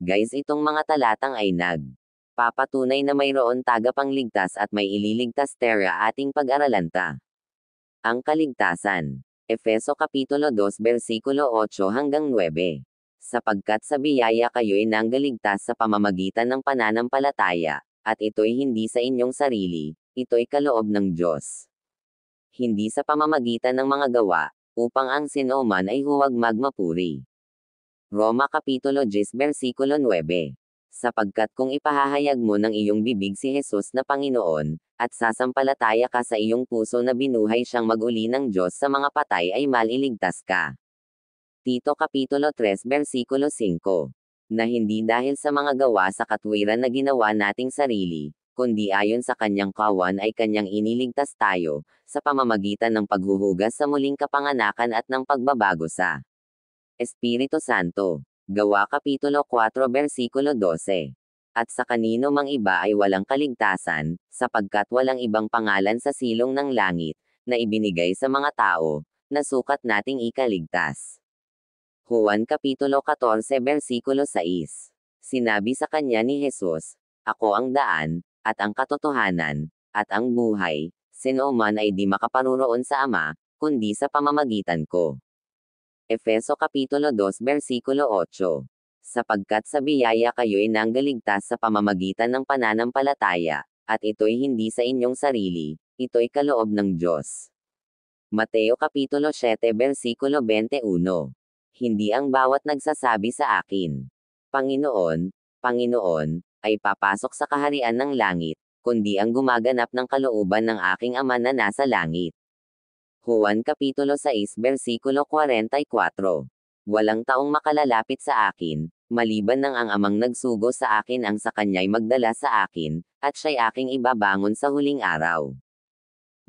Guys, itong mga talatang ay papatunay na mayroon tagapangligtas at may ililigtas tera ating pag-aralan ta. Ang kaligtasan. Efeso Kapitulo 2 versikulo 8 hanggang 9. Sapagkat sa biyaya kayo'y nanggaligtas sa pamamagitan ng pananampalataya, at ito'y hindi sa inyong sarili, ito'y kaloob ng Diyos. Hindi sa pamamagitan ng mga gawa, upang ang sinoman ay huwag magmapuri. Roma Kapitulo 10 versikulo 9. Sapagkat kung ipahahayag mo ng iyong bibig si Jesus na Panginoon, at sasampalataya ka sa iyong puso na binuhay siyang mag-uli ng Diyos sa mga patay ay maliligtas ka. Tito Kapitulo 3 versikulo 5. Na hindi dahil sa mga gawa sa katwiran na ginawa nating sarili, kundi ayon sa kanyang kawan ay kanyang iniligtas tayo, sa pamamagitan ng paghuhugas sa muling kapanganakan at ng pagbabago sa Espiritu Santo. Gawa Kapitulo 4 versikulo 12. At sa kanino mang iba ay walang kaligtasan, sapagkat walang ibang pangalan sa silong ng langit, na ibinigay sa mga tao, na sukat nating ikaligtas. Juan Kapitulo 14 versikulo 6. Sinabi sa kanya ni Jesus, Ako ang daan, at ang katotohanan, at ang buhay, sinoman ay di makaparuroon sa Ama, kundi sa pamamagitan ko. Efeso Kapitulo 2 versikulo 8. Sapagkat sa biyaya kayo'y nanggaligtas sa pamamagitan ng pananampalataya, at ito'y hindi sa inyong sarili, ito'y kaloob ng Diyos. Mateo Kapitulo 7 versikulo 21. Hindi ang bawat nagsasabi sa akin, Panginoon, Panginoon, ay papasok sa kaharian ng langit, kundi ang gumaganap ng kalooban ng aking Ama na nasa langit. Juan Kapitulo 6 versikulo 44. Walang taong makalalapit sa akin, maliban ng ang Amang nagsugo sa akin ang sa kanya'y magdala sa akin, at siya'y aking ibabangon sa huling araw.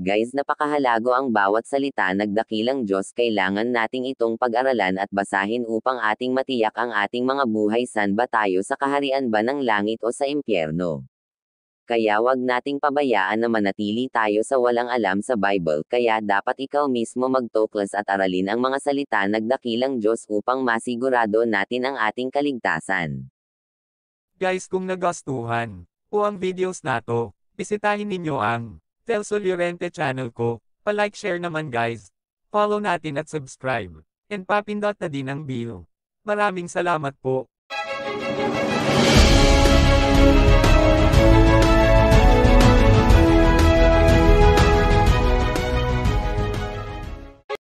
Guys, napakahalago ang bawat salita nagdakilang Diyos. Kailangan nating itong pag-aralan at basahin upang ating matiyak ang ating mga buhay. San ba tayo, sa kaharian ba ng langit o sa impyerno? Kaya wag nating pabayaan na manatili tayo sa walang alam sa Bible. Kaya dapat ikaw mismo magtuklas at aralin ang mga salita nagdakilang Diyos upang masigurado natin ang ating kaligtasan. Guys, kung nagustuhan po ang videos nato, bisitahin ninyo ang Telsol Llorente channel ko. Pa-like, share naman guys. Follow natin at subscribe. And papindot na din ang bell. Maraming salamat po.